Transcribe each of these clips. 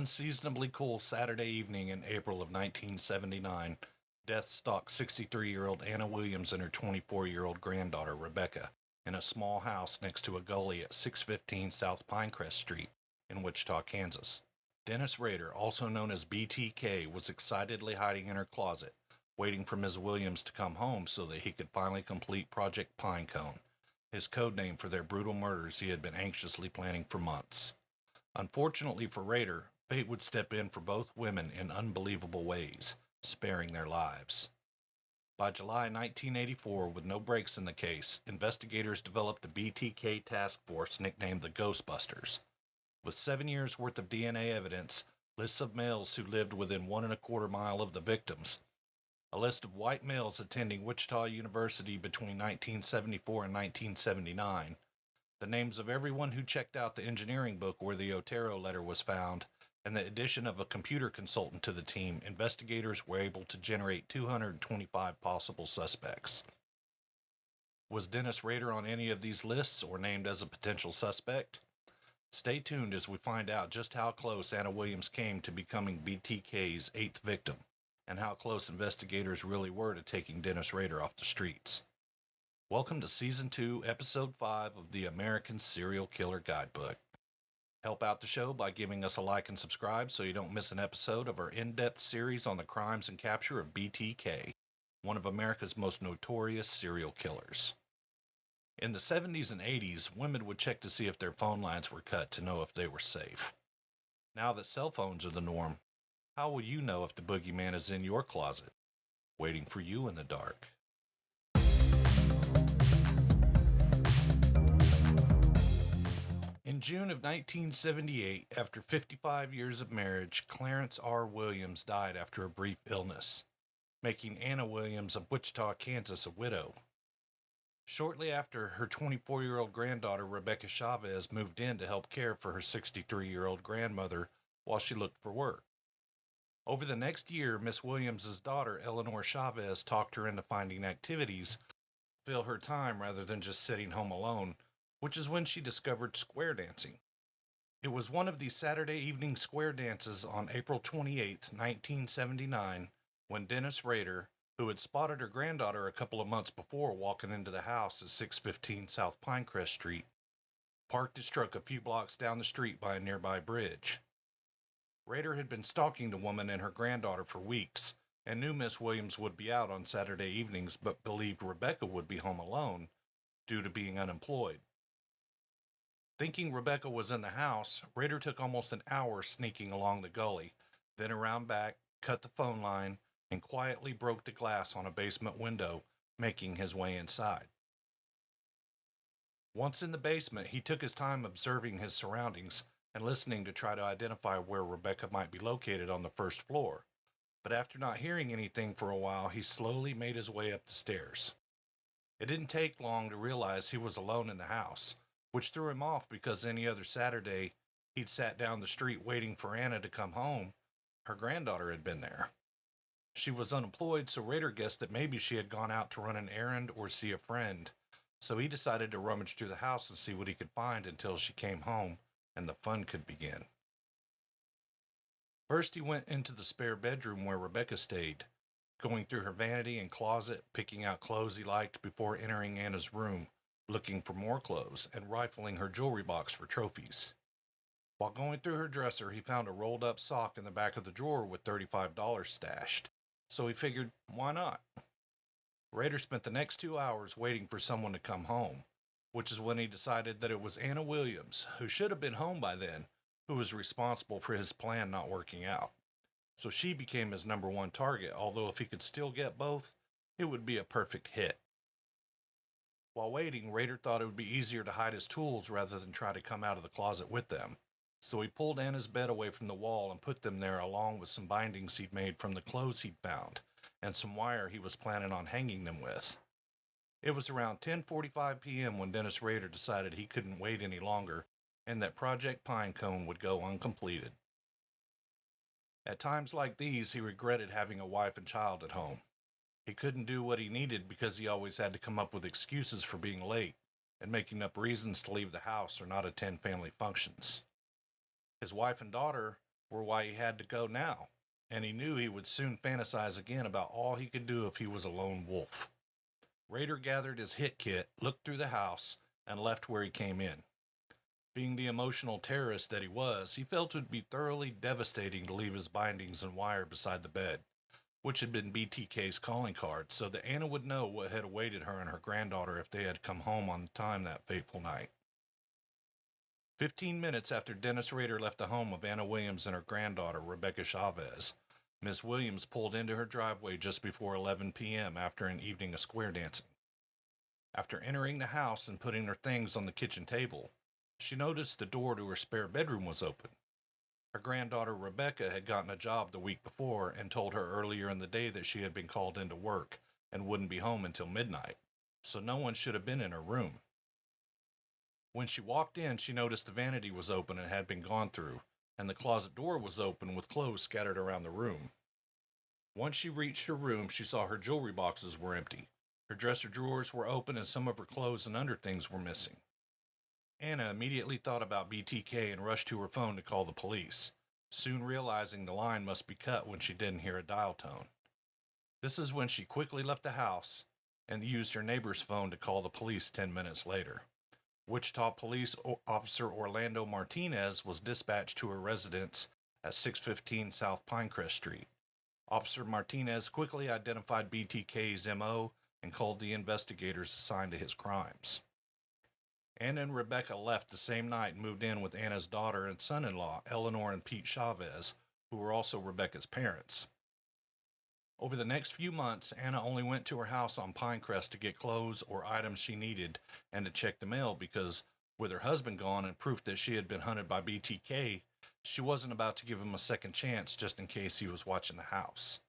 unseasonably cool Saturday evening in April of 1979, death stalked 63-year-old Anna Williams and her 24-year-old granddaughter, Rebecca, in a small house next to a gully at 615 South Pinecrest Street in Wichita, Kansas. Dennis Rader, also known as BTK, was excitedly hiding in her closet, waiting for Ms. Williams to come home so that he could finally complete Project Pinecone, his code name for their brutal murders he had been anxiously planning for months. Unfortunately for Rader, fate would step in for both women in unbelievable ways, sparing their lives. By July 1984, with no breaks in the case, investigators developed a BTK task force nicknamed the Ghostbusters. With 7 years' worth of DNA evidence, lists of males who lived within 1.25 miles of the victims, a list of white males attending Wichita University between 1974 and 1979, the names of everyone who checked out the engineering book where the Otero letter was found, and the addition of a computer consultant to the team, investigators were able to generate 225 possible suspects. Was Dennis Rader on any of these lists or named as a potential suspect? Stay tuned as we find out just how close Anna Williams came to becoming BTK's 8th victim, and how close investigators really were to taking Dennis Rader off the streets. Welcome to Season 2, Episode 5 of the American Serial Killer Guidebook. Help out the show by giving us a like and subscribe so you don't miss an episode of our in-depth series on the crimes and capture of BTK, one of America's most notorious serial killers. In the 70s and 80s, women would check to see if their phone lines were cut to know if they were safe. Now that cell phones are the norm, how will you know if the boogeyman is in your closet, waiting for you in the dark? In June of 1978, after 55 years of marriage, Clarence R. Williams died after a brief illness, making Anna Williams of Wichita, Kansas, a widow. Shortly after, her 24-year-old granddaughter, Rebecca Chavez, moved in to help care for her 63-year-old grandmother while she looked for work. Over the next year, Miss Williams's daughter, Eleanor Chavez, talked her into finding activities to fill her time rather than just sitting home alone, which is when she discovered square dancing. It was one of these Saturday evening square dances on April 28, 1979, when Dennis Rader, who had spotted her granddaughter a couple of months before walking into the house at 615 South Pinecrest Street, parked his truck a few blocks down the street by a nearby bridge. Rader had been stalking the woman and her granddaughter for weeks, and knew Miss Williams would be out on Saturday evenings, but believed Rebecca would be home alone due to being unemployed. Thinking Rebecca was in the house, Rader took almost an hour sneaking along the gully, then around back, cut the phone line, and quietly broke the glass on a basement window, making his way inside. Once in the basement, he took his time observing his surroundings and listening to try to identify where Rebecca might be located on the first floor, but after not hearing anything for a while, he slowly made his way up the stairs. It didn't take long to realize he was alone in the house, which threw him off because any other Saturday he'd sat down the street waiting for Anna to come home. Her granddaughter had been there. She was unemployed, so Rader guessed that maybe she had gone out to run an errand or see a friend, so he decided to rummage through the house and see what he could find until she came home and the fun could begin. First, he went into the spare bedroom where Rebecca stayed, going through her vanity and closet, picking out clothes he liked before entering Anna's room, looking for more clothes, and rifling her jewelry box for trophies. While going through her dresser, he found a rolled-up sock in the back of the drawer with $35 stashed, so he figured, why not? Rader spent the next 2 hours waiting for someone to come home, which is when he decided that it was Anna Williams, who should have been home by then, who was responsible for his plan not working out. So she became his number one target, although if he could still get both, it would be a perfect hit. While waiting, Rader thought it would be easier to hide his tools rather than try to come out of the closet with them, so he pulled Anna's bed away from the wall and put them there along with some bindings he'd made from the clothes he'd found, and some wire he was planning on hanging them with. It was around 10:45 p.m. when Dennis Rader decided he couldn't wait any longer and that Project Pinecone would go uncompleted. At times like these, he regretted having a wife and child at home. He couldn't do what he needed because he always had to come up with excuses for being late and making up reasons to leave the house or not attend family functions. His wife and daughter were why he had to go now, and he knew he would soon fantasize again about all he could do if he was a lone wolf. Rader gathered his hit kit, looked through the house, and left where he came in. Being the emotional terrorist that he was, he felt it would be thoroughly devastating to leave his bindings and wire beside the bed, which had been BTK's calling card, so that Anna would know what had awaited her and her granddaughter if they had come home on time that fateful night. 15 minutes after Dennis Rader left the home of Anna Williams and her granddaughter, Rebecca Chavez, Miss Williams pulled into her driveway just before 11 p.m. after an evening of square dancing. After entering the house and putting her things on the kitchen table, she noticed the door to her spare bedroom was open. Her granddaughter Rebecca had gotten a job the week before and told her earlier in the day that she had been called into work and wouldn't be home until midnight, so no one should have been in her room. When she walked in, she noticed the vanity was open and had been gone through, and the closet door was open with clothes scattered around the room. Once she reached her room, she saw her jewelry boxes were empty. Her dresser drawers were open and some of her clothes and underthings were missing. Anna immediately thought about BTK and rushed to her phone to call the police, soon realizing the line must be cut when she didn't hear a dial tone. This is when she quickly left the house and used her neighbor's phone to call the police 10 minutes later. Wichita Police Officer Orlando Martinez was dispatched to her residence at 615 South Pinecrest St. Officer Martinez quickly identified BTK's MO and called the investigators assigned to his crimes. Anna and Rebecca left the same night and moved in with Anna's daughter and son-in-law, Eleanor and Pete Chavez, who were also Rebecca's parents. Over the next few months, Anna only went to her house on Pinecrest to get clothes or items she needed and to check the mail because, with her husband gone and proof that she had been hunted by BTK, she wasn't about to give him a second chance just in case he was watching the house.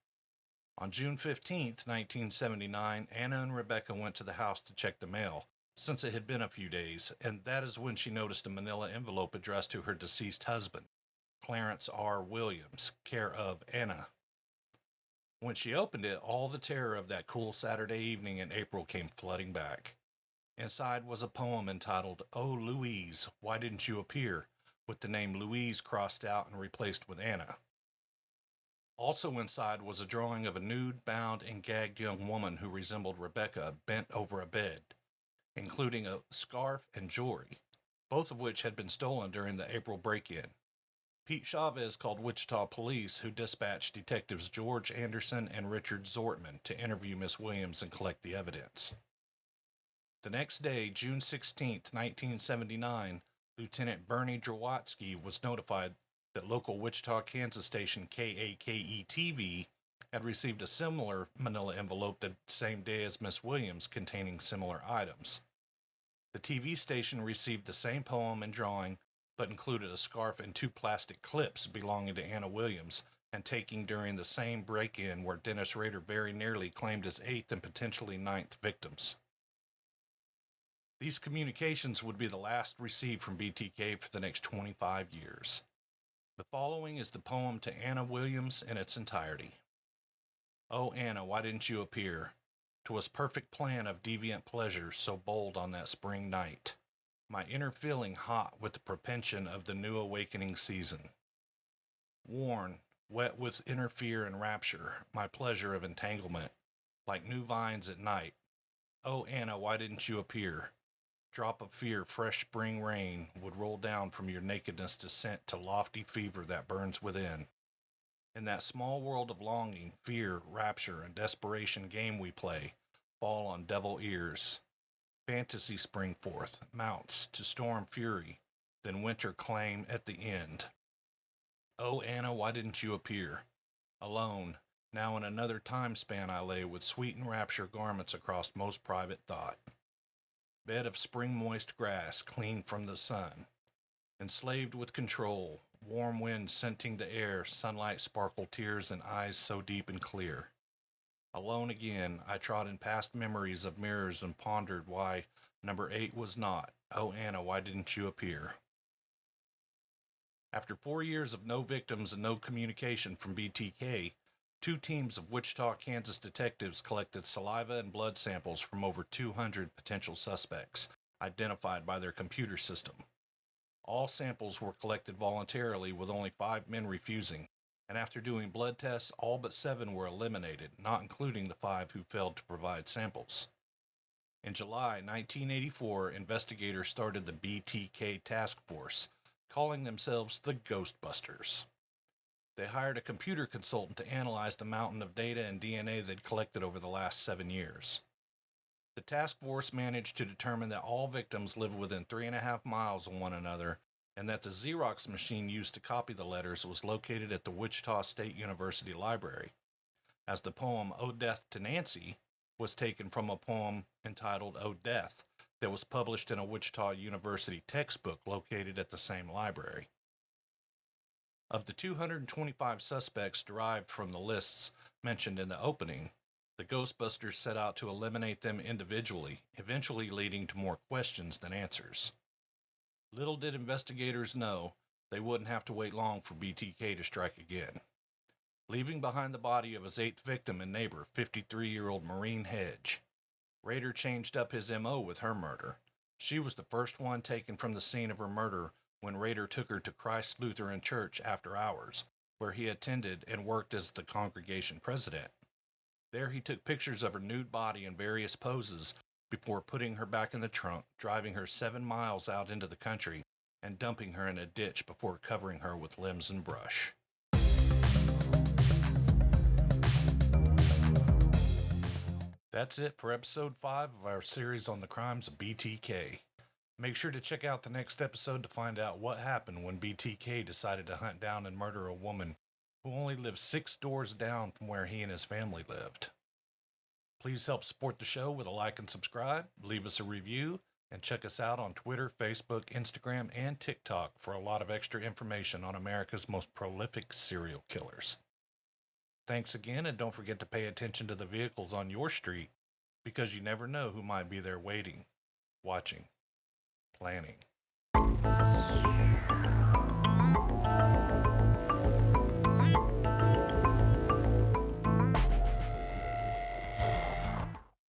On June 15, 1979, Anna and Rebecca went to the house to check the mail, since it had been a few days, and that is when she noticed a manila envelope addressed to her deceased husband, Clarence R. Williams, care of Anna. When she opened it, all the terror of that cool Saturday evening in April came flooding back. Inside was a poem entitled, "Oh, Louise, Why Didn't You Appear?" with the name Louise crossed out and replaced with Anna. Also inside was a drawing of a nude, bound, and gagged young woman who resembled Rebecca bent over a bed, including a scarf and jewelry, both of which had been stolen during the April break-in. Pete Chavez called Wichita police, who dispatched detectives George Anderson and Richard Zortman to interview Miss Williams and collect the evidence. The next day, June 16, 1979, Lieutenant Bernie Drawatsky was notified that local Wichita, Kansas station KAKE-TV had received a similar manila envelope the same day as Miss Williams containing similar items. The TV station received the same poem and drawing, but included a scarf and 2 plastic clips belonging to Anna Williams and taken during the same break-in where Dennis Rader very nearly claimed his 8th and potentially 9th victims. These communications would be the last received from BTK for the next 25 years. The following is the poem to Anna Williams in its entirety. Oh, Anna, why didn't you appear? 'Twas perfect plan of deviant pleasure so bold on that spring night. My inner feeling hot with the propension of the new awakening season. Worn, wet with inner fear and rapture, my pleasure of entanglement, like new vines at night. Oh, Anna, why didn't you appear? Drop of fear, fresh spring rain would roll down from your nakedness descent to lofty fever that burns within. In that small world of longing, fear, rapture, and desperation game we play, fall on devil ears. Fantasy spring forth, mounts to storm fury, then winter claim at the end. Oh, Anna, why didn't you appear? Alone, now in another time span I lay with sweet and rapture garments across most private thought. Bed of spring moist grass, clean from the sun. Enslaved with control, warm wind scenting the air, sunlight sparkle tears and eyes so deep and clear. Alone again, I trod in past memories of mirrors and pondered why number 8 was not. Oh, Anna, why didn't you appear? After 4 years of no victims and no communication from BTK, 2 teams of Wichita, Kansas detectives collected saliva and blood samples from over 200 potential suspects, identified by their computer system. All samples were collected voluntarily, with only 5 men refusing, and after doing blood tests, all but 7 were eliminated, not including the 5 who failed to provide samples. In July 1984, investigators started the BTK task force, calling themselves the Ghostbusters. They hired a computer consultant to analyze the mountain of data and DNA they'd collected over the last 7 years. The task force managed to determine that all victims lived within 3.5 miles of one another, and that the Xerox machine used to copy the letters was located at the Wichita State University library, as the poem Ode Death to Nancy was taken from a poem entitled Ode Death that was published in a Wichita University textbook located at the same library. Of the 225 suspects derived from the lists mentioned in the opening, the Ghostbusters set out to eliminate them individually, eventually leading to more questions than answers. Little did investigators know they wouldn't have to wait long for BTK to strike again. Leaving behind the body of his 8th victim and neighbor, 53-year-old Maureen Hedge, Rader changed up his MO with her murder. She was the first one taken from the scene of her murder when Rader took her to Christ Lutheran Church after hours, where he attended and worked as the congregation president. There he took pictures of her nude body in various poses before putting her back in the trunk, driving her 7 miles out into the country, and dumping her in a ditch before covering her with limbs and brush. That's it for episode 5 of our series on the crimes of BTK. Make sure to check out the next episode to find out what happened when BTK decided to hunt down and murder a woman who only lived 6 doors down from where he and his family lived. Please help support the show with a like and subscribe, leave us a review, and check us out on Twitter, Facebook, Instagram, and TikTok for a lot of extra information on America's most prolific serial killers. Thanks again, and don't forget to pay attention to the vehicles on your street, because you never know who might be there waiting, watching, planning.